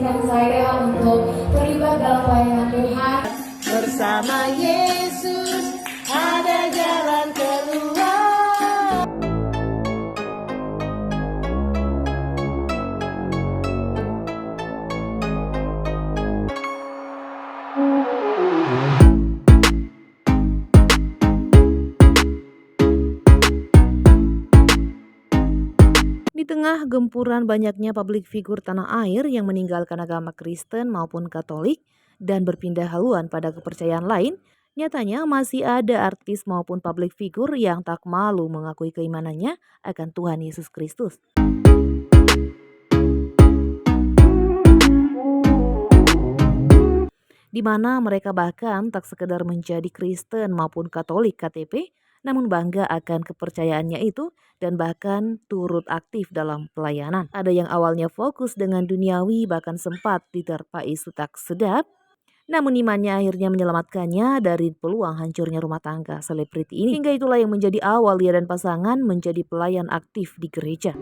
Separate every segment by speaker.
Speaker 1: mengizinkan saya untuk terlibat dalam pelayanan Tuhan.
Speaker 2: Bersama Yesus ada jalan keluar.
Speaker 3: Di tengah gempuran banyaknya publik figur tanah air yang meninggalkan agama Kristen maupun Katolik dan berpindah haluan pada kepercayaan lain, nyatanya masih ada artis maupun publik figur yang tak malu mengakui keimanannya akan Tuhan Yesus Kristus. Di mana mereka bahkan tak sekedar menjadi Kristen maupun Katolik KTP, namun bangga akan kepercayaannya itu dan bahkan turut aktif dalam pelayanan. Ada yang awalnya fokus dengan duniawi bahkan sempat diterpa isu tak sedap, namun imannya akhirnya menyelamatkannya dari peluang hancurnya rumah tangga selebriti ini. Hingga itulah yang menjadi awal dia dan pasangan menjadi pelayan aktif di gereja.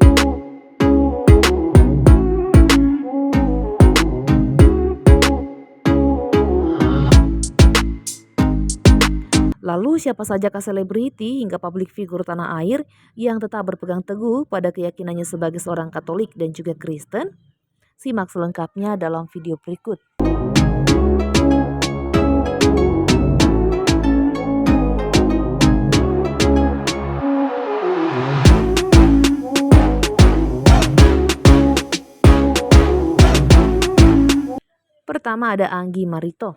Speaker 3: Lalu siapa sajakah selebriti hingga publik figur tanah air yang tetap berpegang teguh pada keyakinannya sebagai seorang Katolik dan juga Kristen? Simak selengkapnya dalam video berikut. Pertama ada Anggi Marito.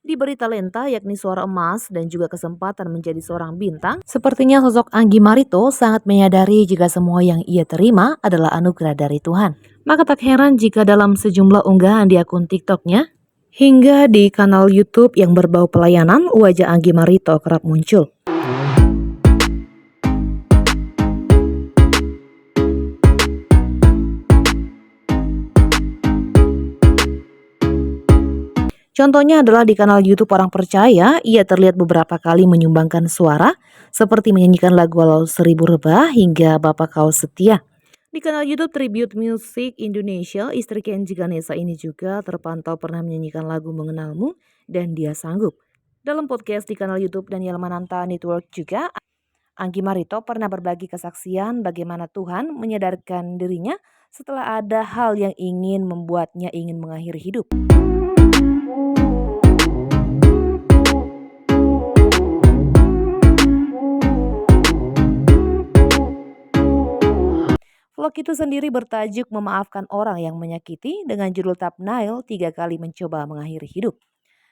Speaker 3: Diberi talenta yakni suara emas dan juga kesempatan menjadi seorang bintang, sepertinya sosok Anggi Marito sangat menyadari jika semua yang ia terima adalah anugerah dari Tuhan. Maka tak heran jika dalam sejumlah unggahan di akun TikToknya, hingga di kanal YouTube yang berbau pelayanan, wajah Anggi Marito kerap muncul. Contohnya adalah di kanal YouTube Orang Percaya, ia terlihat beberapa kali menyumbangkan suara seperti menyanyikan lagu Walau Seribu Rebah hingga Bapak Kau Setia. Di kanal YouTube Tribute Music Indonesia, istri Kenji Ganesa ini juga terpantau pernah menyanyikan lagu Mengenalmu dan Dia Sanggup. Dalam podcast di kanal YouTube Daniel Mananta Network juga, Anggi Marito pernah berbagi kesaksian bagaimana Tuhan menyadarkan dirinya setelah ada hal yang ingin membuatnya ingin mengakhiri hidup. Vlog itu sendiri bertajuk Memaafkan Orang yang Menyakiti dengan judul thumbnail 3 kali mencoba mengakhiri hidup.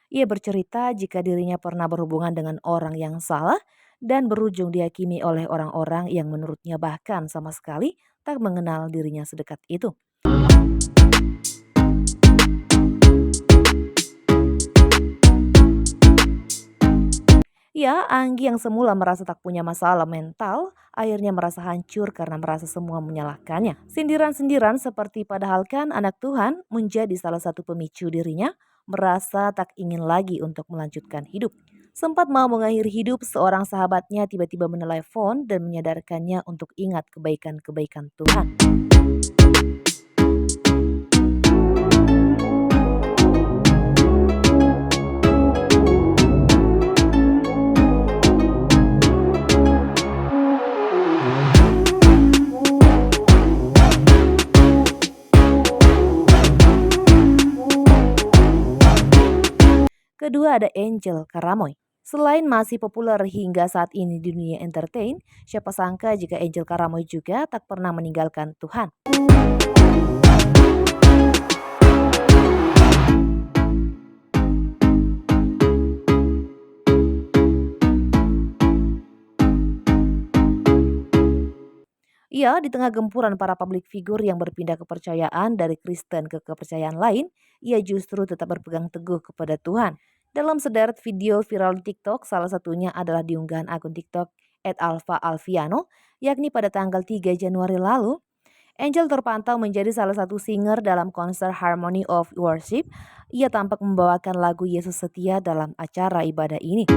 Speaker 3: Ia bercerita jika dirinya pernah berhubungan dengan orang yang salah dan berujung dihakimi oleh orang-orang yang menurutnya bahkan sama sekali tak mengenal dirinya sedekat itu. Ya, Anggi yang semula merasa tak punya masalah mental, akhirnya merasa hancur karena merasa semua menyalahkannya. Sindiran-sindiran seperti padahal kan anak Tuhan menjadi salah satu pemicu dirinya merasa tak ingin lagi untuk melanjutkan hidup. Sempat mau mengakhiri hidup, seorang sahabatnya tiba-tiba menelepon dan menyadarkannya untuk ingat kebaikan-kebaikan Tuhan. Kedua ada Angel Karamoy. Selain masih populer hingga saat ini di dunia entertain, siapa sangka jika Angel Karamoy juga tak pernah meninggalkan Tuhan. Ia di tengah gempuran para publik figur yang berpindah kepercayaan dari Kristen ke kepercayaan lain, ia justru tetap berpegang teguh kepada Tuhan. Dalam sederet video viral di TikTok, salah satunya adalah diunggahan akun TikTok @alfa_alfiano, yakni pada tanggal 3 Januari lalu. Angel terpantau menjadi salah satu singer dalam konser Harmony of Worship. Ia tampak membawakan lagu Yesus Setia dalam acara ibadah ini.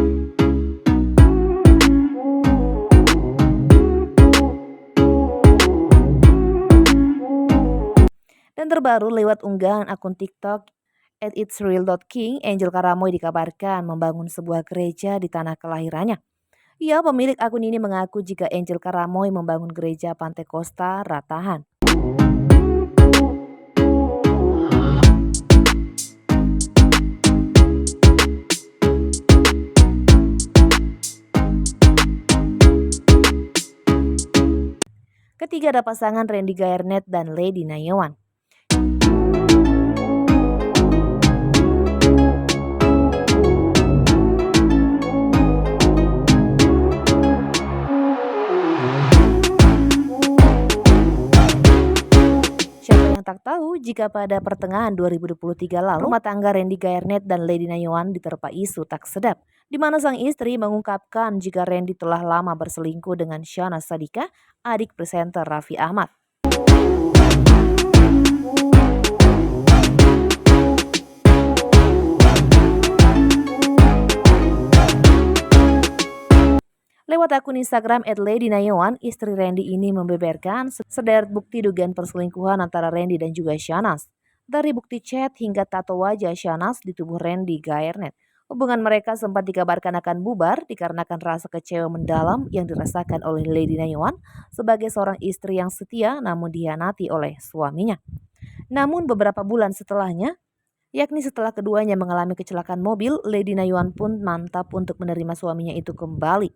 Speaker 3: Dan terbaru lewat unggahan akun TikTok @itsreal.king, Angel Karamoy dikabarkan membangun sebuah gereja di tanah kelahirannya. Ya, pemilik akun ini mengaku jika Angel Karamoy membangun gereja Pantai Costa Ratahan. Ketiga ada pasangan Randy Gaernet dan Lady Nayawan. Siapa yang tak tahu jika pada pertengahan 2023 lalu rumah tangga Randy Gaernet dan Lady Nayawan diterpa isu tak sedap, di mana sang istri mengungkapkan jika Randy telah lama berselingkuh dengan Syahnaz Sadiqah, adik presenter Raffi Ahmad. Lewat akun Instagram @ladynayawan, istri Randy ini membeberkan sederet bukti dugaan perselingkuhan antara Randy dan juga Syahnaz. Dari bukti chat hingga tato wajah Syahnaz di tubuh Randy Gaernet. Hubungan mereka sempat dikabarkan akan bubar dikarenakan rasa kecewa mendalam yang dirasakan oleh Lady Nayawan sebagai seorang istri yang setia namun dikhianati oleh suaminya. Namun beberapa bulan setelahnya, yakni setelah keduanya mengalami kecelakaan mobil, Lady Nayawan pun mantap untuk menerima suaminya itu kembali.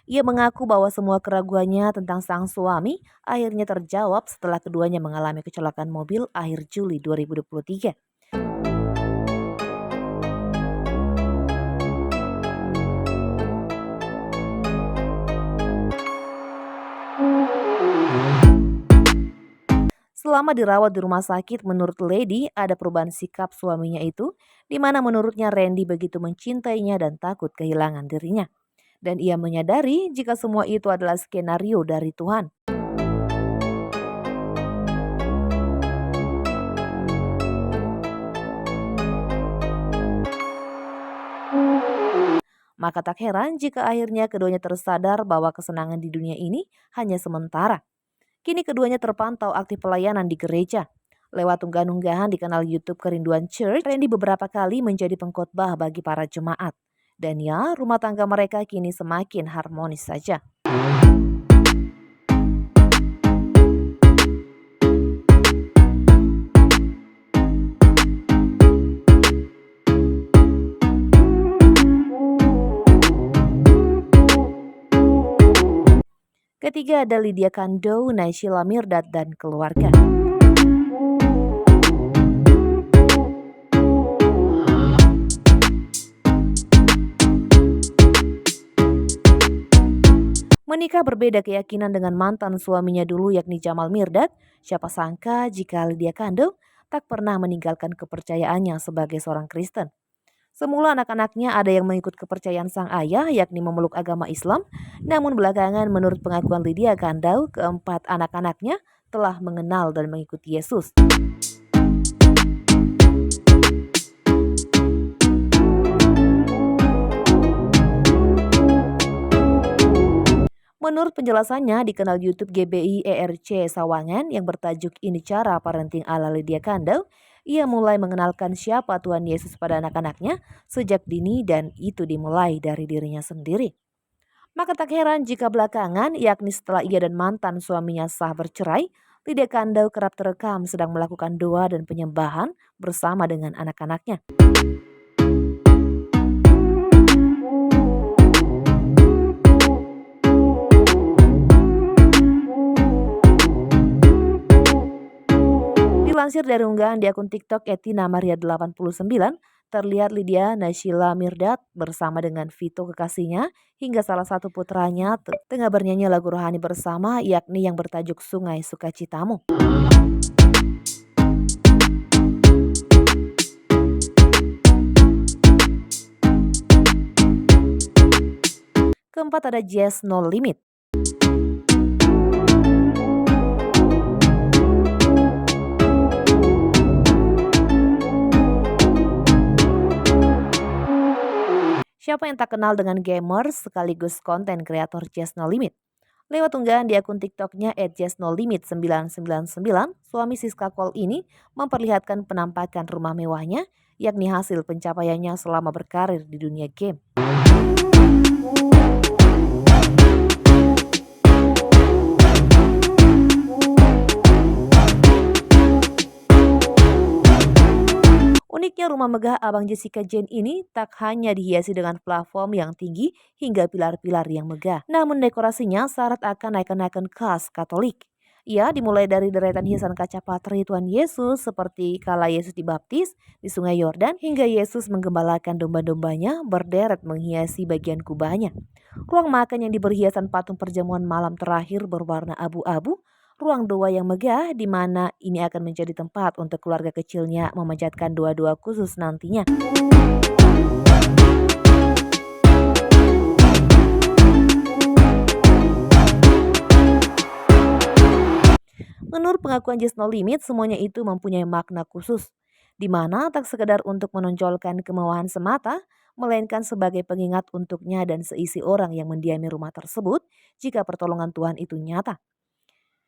Speaker 3: Ia mengaku bahwa semua keraguannya tentang sang suami akhirnya terjawab setelah keduanya mengalami kecelakaan mobil akhir Juli 2023. Selama dirawat di rumah sakit, menurut Lady ada perubahan sikap suaminya itu, di mana menurutnya Randy begitu mencintainya dan takut kehilangan dirinya. Dan ia menyadari jika semua itu adalah skenario dari Tuhan. Maka tak heran jika akhirnya keduanya tersadar bahwa kesenangan di dunia ini hanya sementara. Kini keduanya terpantau aktif pelayanan di gereja. Lewat unggahan-unggahan di kanal YouTube Kerinduan Church, Randy beberapa kali menjadi pengkhotbah bagi para jemaat. Dan ya, rumah tangga mereka kini semakin harmonis saja. Ketiga ada Lydia Kandou, Naysila Mirdad, dan keluarga. Menikah berbeda keyakinan dengan mantan suaminya dulu yakni Jamal Mirdad. Siapa sangka jika Lydia Kandou tak pernah meninggalkan kepercayaannya sebagai seorang Kristen. Semula anak-anaknya ada yang mengikut kepercayaan sang ayah yakni memeluk agama Islam. Namun belakangan menurut pengakuan Lydia Kandou, keempat anak-anaknya telah mengenal dan mengikuti Yesus. Menurut penjelasannya di kanal YouTube GBI ERC Sawangan yang bertajuk Ini Cara Parenting ala Lydia Kandou, ia mulai mengenalkan siapa Tuhan Yesus pada anak-anaknya sejak dini dan itu dimulai dari dirinya sendiri. Maka tak heran jika belakangan, yakni setelah ia dan mantan suaminya sah bercerai, Lydia Kandou kerap terekam sedang melakukan doa dan penyembahan bersama dengan anak-anaknya. Dilansir dari unggahan di akun TikTok @tinamaria89, terlihat Lydia Naysila Mirdad bersama dengan Vito kekasihnya hingga salah satu putranya tengah bernyanyi lagu rohani bersama yakni yang bertajuk Sungai Sukacitamu. Keempat ada Jazz No Limit. Siapa yang tak kenal dengan gamers sekaligus konten kreator Jazz No Limit? Lewat unggahan di akun TikToknya @justnolimit999, suami Siska Kol ini memperlihatkan penampakan rumah mewahnya, yakni hasil pencapaiannya selama berkarir di dunia game. Uniknya rumah megah Abang Jessica Jane ini tak hanya dihiasi dengan plafon yang tinggi hingga pilar-pilar yang megah, namun dekorasinya syarat akan ikon-ikon khas Katolik. Ia dimulai dari deretan hiasan kaca patri Tuhan Yesus seperti kala Yesus dibaptis di Sungai Yordan hingga Yesus menggembalakan domba-dombanya berderet menghiasi bagian kubahnya. Ruang makan yang diberi hiasan patung perjamuan malam terakhir berwarna abu-abu, ruang doa yang megah di mana ini akan menjadi tempat untuk keluarga kecilnya memanjatkan doa-doa khusus nantinya. Menurut pengakuan Just No Limit, semuanya itu mempunyai makna khusus, di mana tak sekedar untuk menonjolkan kemewahan semata, melainkan sebagai pengingat untuknya dan seisi orang yang mendiami rumah tersebut jika pertolongan Tuhan itu nyata.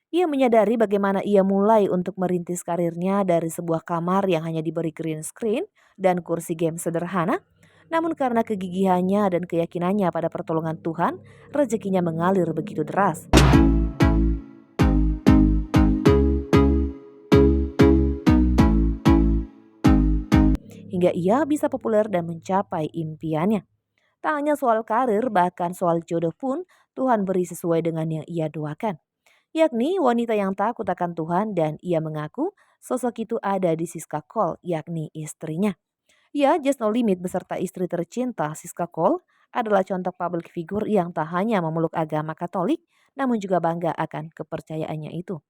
Speaker 3: Ia menyadari bagaimana ia mulai untuk merintis karirnya dari sebuah kamar yang hanya diberi green screen dan kursi game sederhana. Namun karena kegigihannya dan keyakinannya pada pertolongan Tuhan, rezekinya mengalir begitu deras. Hingga ia bisa populer dan mencapai impiannya. Tak hanya soal karir, bahkan soal jodoh pun Tuhan beri sesuai dengan yang ia doakan. Yakni wanita yang takut akan Tuhan dan ia mengaku sosok itu ada di Siska Kol, yakni istrinya. Ya, Just No Limit beserta istri tercinta Siska Kol adalah contoh public figure yang tak hanya memeluk agama Katolik, namun juga bangga akan kepercayaannya itu.